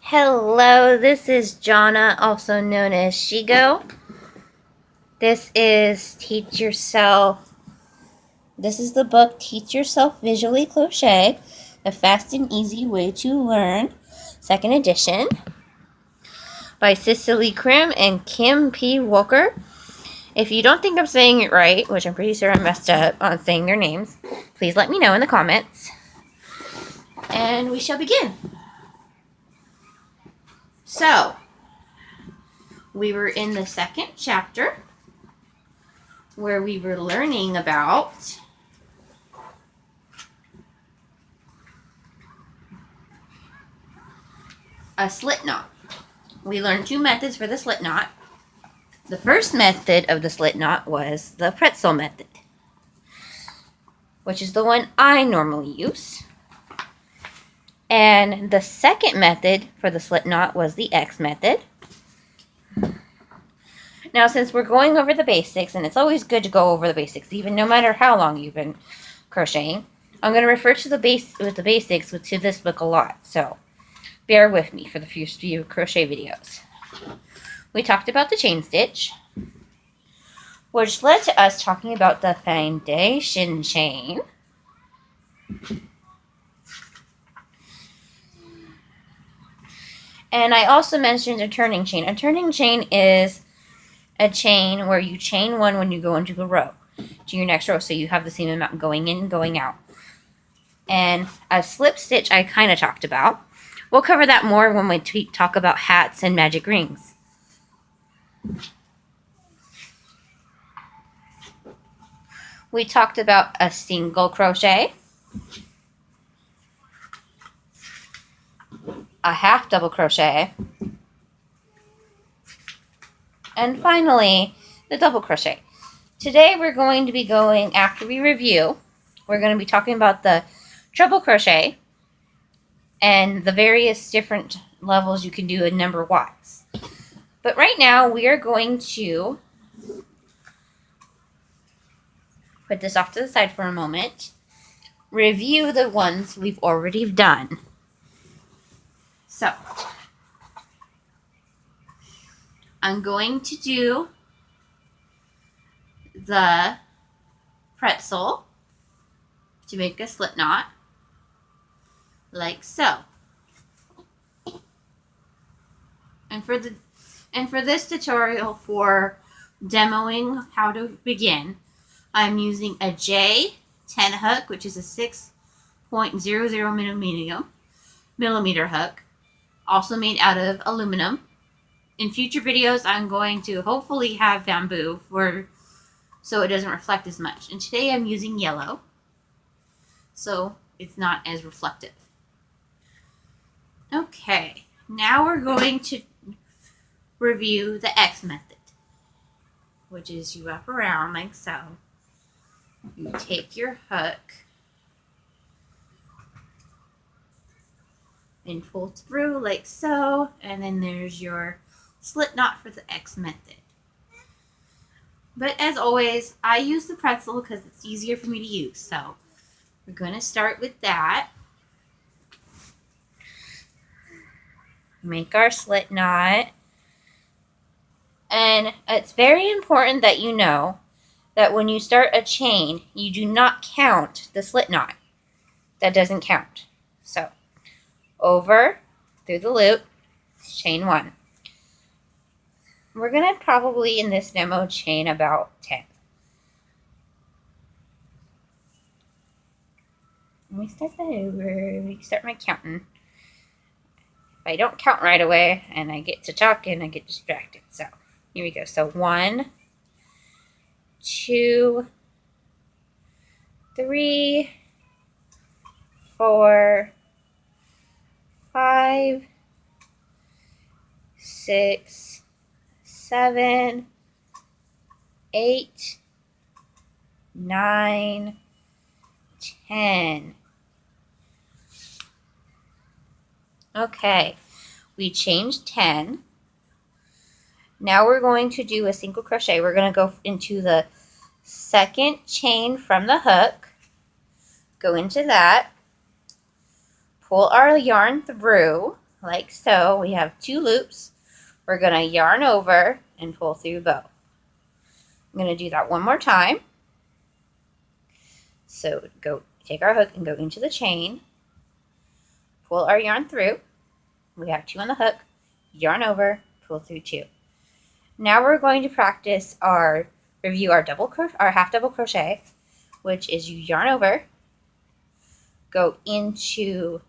Hello, this is Jonna, also known as Shigo. This is Teach Yourself. This is the book Teach Yourself Visually Crochet, a fast and easy way to learn, second edition, by Cicely Krim and Kim P. Walker. If you don't think I'm saying it right, which I'm pretty sure I messed up on saying their names, please let me know in the comments. And we shall begin. So, we were in the second chapter where we were learning about a slip knot. We learned two methods for the slip knot. The first method of the slip knot was the pretzel method, which is the one I normally use. And the second method for the slip knot was the X method. Now, since we're going over the basics, and it's always good to go over the basics, even no matter how long you've been crocheting, I'm going to refer to the basics to this book a lot, so bear with me for the first few crochet videos. We talked about the chain stitch, which led to us talking about the foundation chain. And I also mentioned a turning chain. A turning chain is a chain where you chain one when you go into a row to your next row, so you have the same amount going in and going out. And a slip stitch I kind of talked about. We'll cover that more when we talk about hats and magic rings. We talked about a single crochet, a half double crochet, and finally the double crochet. Today we're going to be going, after we review, we're going to be talking about the treble crochet and the various different levels you can do in number wise. But right now we are going to put this off to the side for a moment, review the ones we've already done. So, I'm going to do the pretzel to make a slip knot, like so. And for this tutorial for demoing how to begin, I'm using a J10 hook, which is a 6.00 millimeter hook, also made out of aluminum. In future videos, I'm going to hopefully have bamboo so it doesn't reflect as much. And today I'm using yellow, so it's not as reflective. Okay, now we're going to review the X method, which is you wrap around like so. You take your hook and pull through like so, and then there's your slip knot for the X method. But as always, I use the pretzel because it's easier for me to use. So we're going to start with that. Make our slip knot. And it's very important that you know that when you start a chain, you do not count the slip knot. That doesn't count. So over, through the loop, chain one. We're going to probably, in this demo, chain about 10. Let me start that over. We start my counting. If I don't count right away and I get to talking, I get distracted. So here we go. So 1, 2, 3, 4, 5, 6, 7, 8, 9, 10. Okay, we changed 10. Now we're going to do a single crochet. We're going to go into the second chain from the hook, go into that, pull our yarn through, like so. We have 2 loops. We're going to yarn over and pull through both. I'm going to do that one more time. So take our hook and go into the chain, pull our yarn through. We have 2 on the hook, yarn over, pull through 2. Now we're going to practice review our half double crochet, which is you yarn over, go into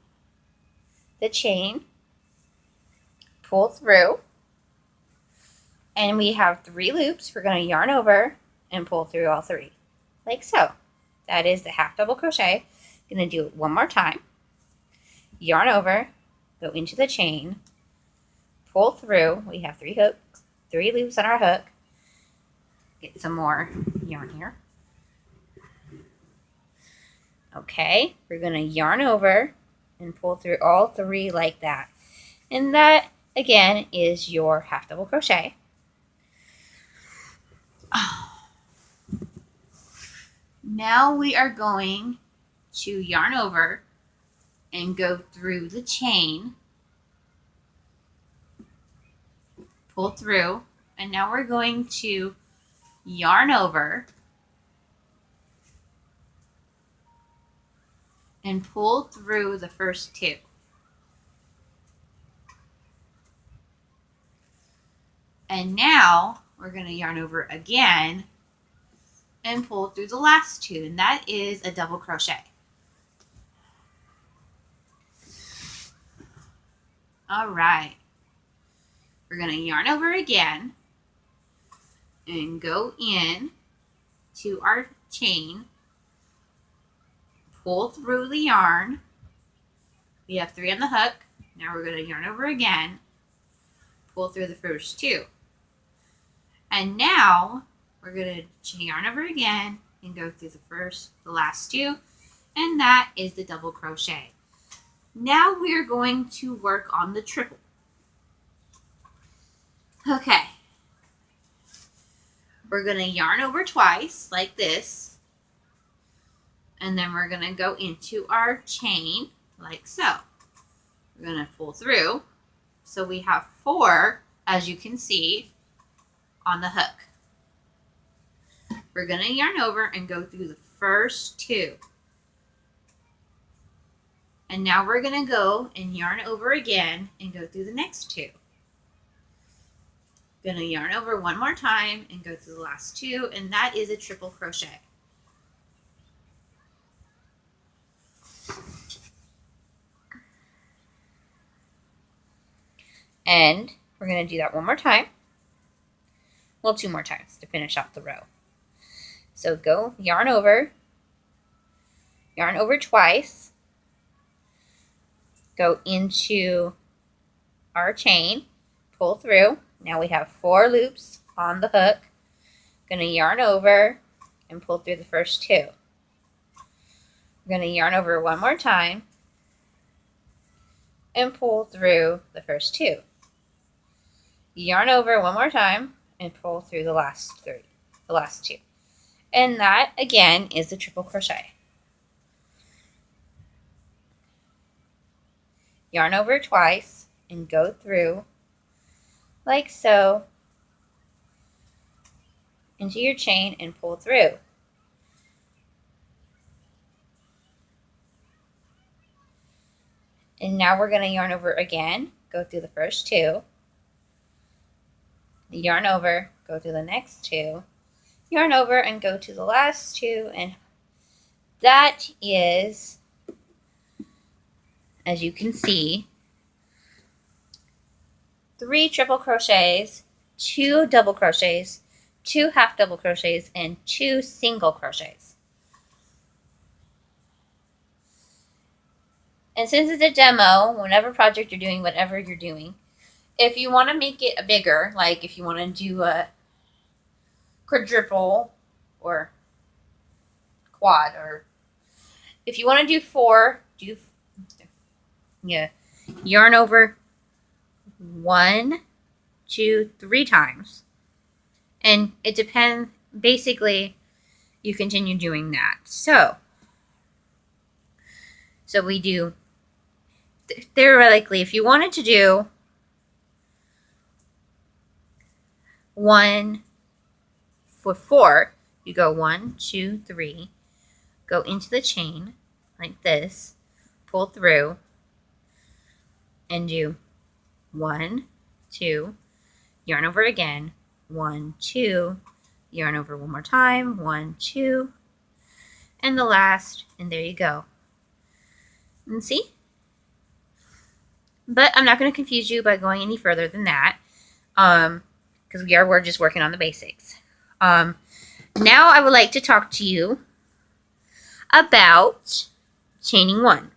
the chain, pull through, and we have 3 loops. We're going to yarn over and pull through all 3, like so. That is the half double crochet. I'm going to do it one more time. Yarn over, go into the chain, pull through. We have 3 loops on our hook. Get some more yarn here. Okay, we're going to yarn over and pull through all 3 like that. And that, again, is your half double crochet. Now we are going to yarn over and go through the chain, pull through, and now we're going to yarn over and pull through the first 2. And now we're going to yarn over again and pull through the last 2, and that is a double crochet. All right, we're going to yarn over again and go in to our chain, pull through the yarn. We have 3 on the hook. Now we're going to yarn over again, pull through the first 2. And now we're going to yarn over again and go through the last 2, and that is the double crochet. Now we're going to work on the triple. Okay. We're going to yarn over twice like this, and then we're going to go into our chain like so. We're going to pull through. So we have 4, as you can see, on the hook. We're going to yarn over and go through the first 2. And now we're going to go and yarn over again and go through the next 2. Going to yarn over one more time and go through the last 2, and that is a triple crochet. And we're going to do that one more time. Well, 2 more times to finish off the row. So go yarn over twice, go into our chain, pull through. Now we have 4 loops on the hook. Going to yarn over and pull through the first 2. We're going to yarn over one more time and pull through the first 2. Yarn over one more time and pull through the last 2. And that, again, is the triple crochet. Yarn over twice and go through like so into your chain and pull through. And now we're going to yarn over again, go through the first 2, yarn over, go to the next 2, yarn over and go to the last 2, and that is, as you can see, 3 triple crochets, 2 double crochets, 2 half double crochets, and 2 single crochets. And since it's a demo, whatever project you're doing, whatever you're doing, if you want to make it bigger, like if you want to do a quadruple or quad, or if you want to do 4, yarn over 1, 2, 3 times. And it depends, basically, you continue doing that. So we do, theoretically, if you wanted to do 1 for 4, you go 1, 2, 3, go into the chain like this, pull through, and do 1, 2, yarn over again, 1, 2, yarn over one more time, 1, 2, and the last, and there you go. And see? But I'm not going to confuse you by going any further than that, because we're just working on the basics. Now I would like to talk to you about chaining 1.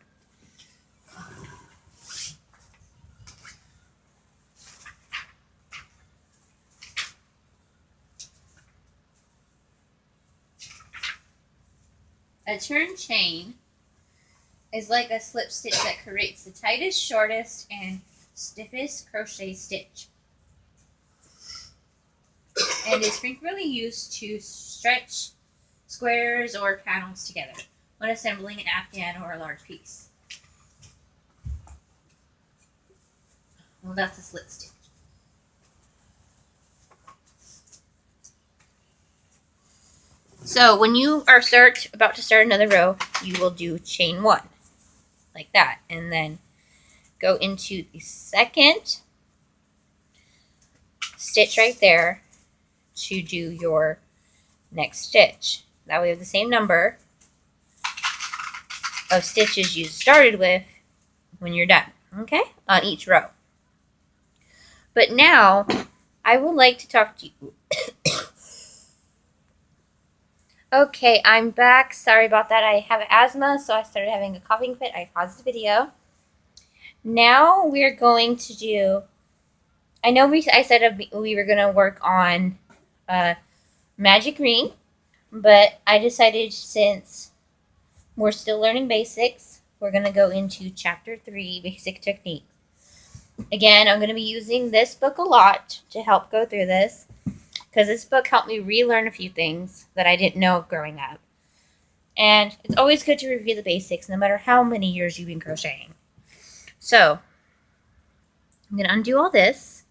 A turn chain is like a slip stitch that creates the tightest, shortest, and stiffest crochet stitch, and is frequently used to stretch squares or panels together when assembling an afghan or a large piece. Well, that's a slip stitch. So when you are about to start another row, you will do chain 1, like that, and then go into the second stitch right there to do your next stitch. That way you have the same number of stitches you started with when you're done, okay, on each row. But now I would like to talk to you. Okay, I'm back. Sorry about that. I have asthma, so I started having a coughing fit. I paused the video. Now we're going to do, I know I said we were going to work on magic ring, but I decided since we're still learning basics, we're going to go into chapter 3, basic techniques. Again, I'm going to be using this book a lot to help go through this, because this book helped me relearn a few things that I didn't know growing up. And it's always good to review the basics, no matter how many years you've been crocheting. So, I'm going to undo all this,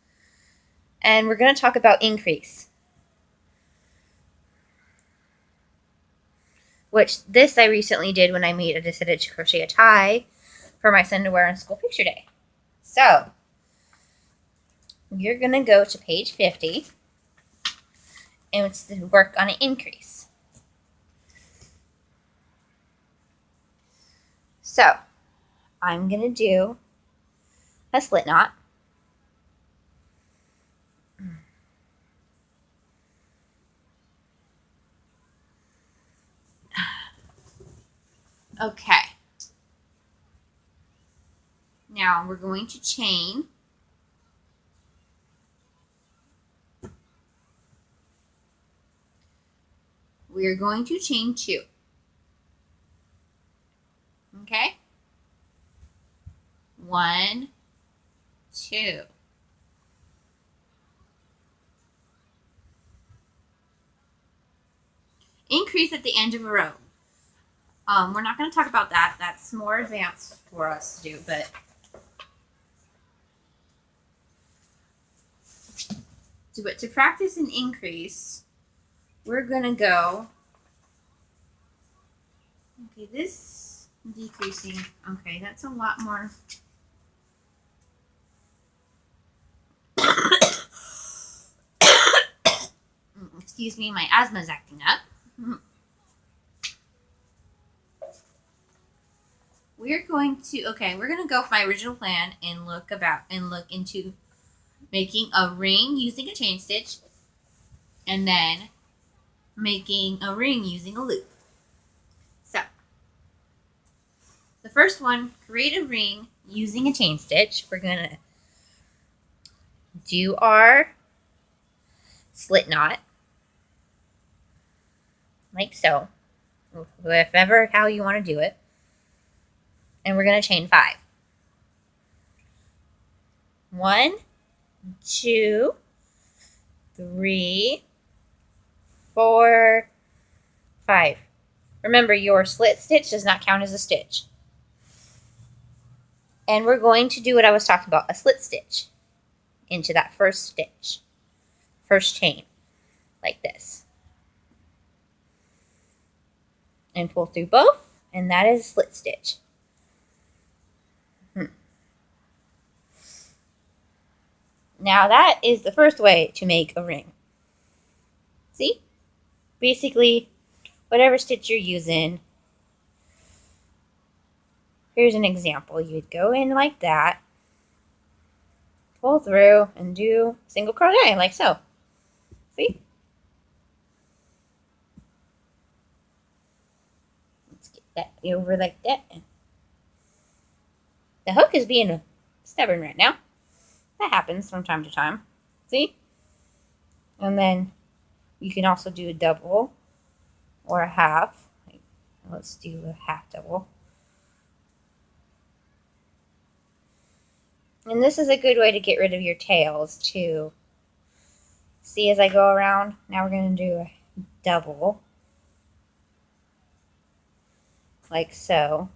and we're going to talk about increase. Which, this I recently did when I decided to crochet a tie for my son to wear on school picture day. So, you're going to go to page 50. And it's to work on an increase. So, I'm going to do a slip knot. Okay. Now, we're going to chain. We are going to chain 2. Okay? 1, 2. Increase at the end of a row. We're not going to talk about that. That's more advanced for us to do, but to practice an increase, we're going to go, okay, this decreasing, okay, that's a lot more. Excuse me, my asthma's acting up. We're going to go with my original plan and look into making a ring using a chain stitch, and then making a ring using a loop. So, the first one, create a ring using a chain stitch. We're going to do our slip knot, like so, whatever how you want to do it. And we're going to chain 5. 1, 2, 3, 4, 5. Remember, your slit stitch does not count as a stitch. And we're going to do what I was talking about, a slip stitch into that first stitch, first chain, like this. And pull through both, and that is a slip stitch. Now that is the first way to make a ring. See? Basically, whatever stitch you're using. Here's an example. You'd go in like that, pull through, and do single crochet like so. See? Let's get that over like that. The hook is being stubborn right now. That happens from time to time. See? And then you can also do a double or a half. Let's do a half double. And this is a good way to get rid of your tails too. See, as I go around, now we're going to do a double. Like so.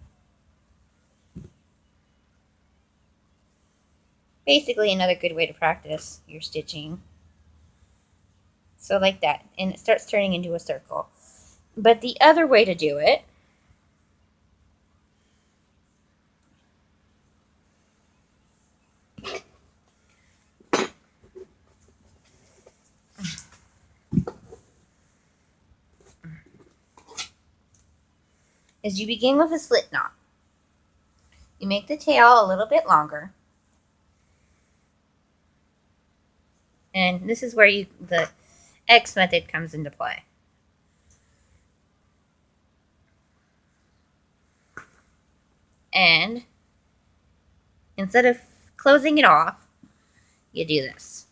Basically another good way to practice your stitching. So like that, and it starts turning into a circle. But the other way to do it is you begin with a slip knot. You make the tail a little bit longer. And this is where the X method comes into play. And instead of closing it off, you do this.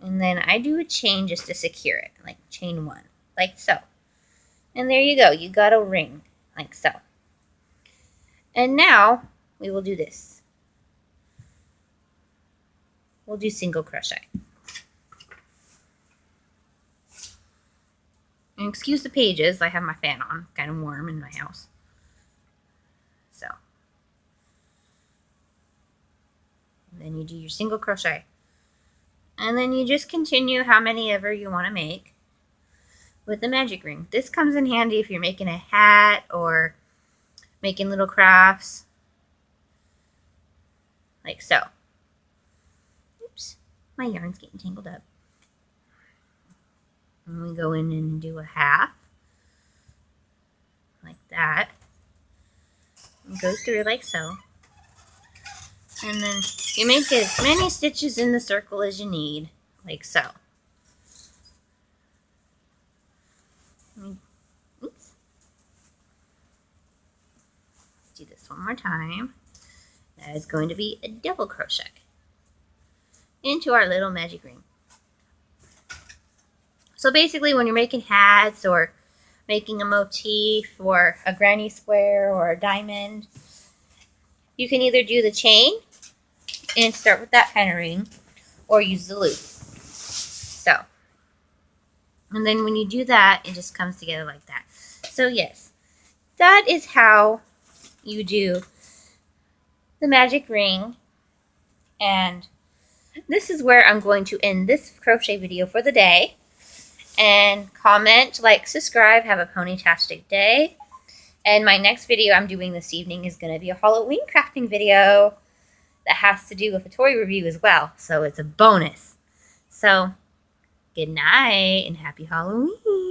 And then I do a chain just to secure it, like chain one, like so. And there you go, you got a ring, like so. And now we will do this. We'll do single crochet. And excuse the pages, I have my fan on, it's kind of warm in my house. So. And then you do your single crochet. And then you just continue how many ever you want to make with the magic ring. This comes in handy if you're making a hat or making little crafts. Like so. Oops, my yarn's getting tangled up. And we go in and do a half. Like that. And go through like so. And then you make as many stitches in the circle as you need, like so. Oops. Let's do this one more time. That is going to be a double crochet into our little magic ring. So basically when you're making hats or making a motif or a granny square or a diamond, you can either do the chain and start with that kind of ring, or use the loop. So, and then when you do that, it just comes together like that. So yes, that is how you do the magic ring. And this is where I'm going to end this crochet video for the day. And comment, like, subscribe, have a ponytastic day. And my next video I'm doing this evening is going to be a Halloween crafting video that has to do with a toy review as well. So it's a bonus. So, good night and happy Halloween.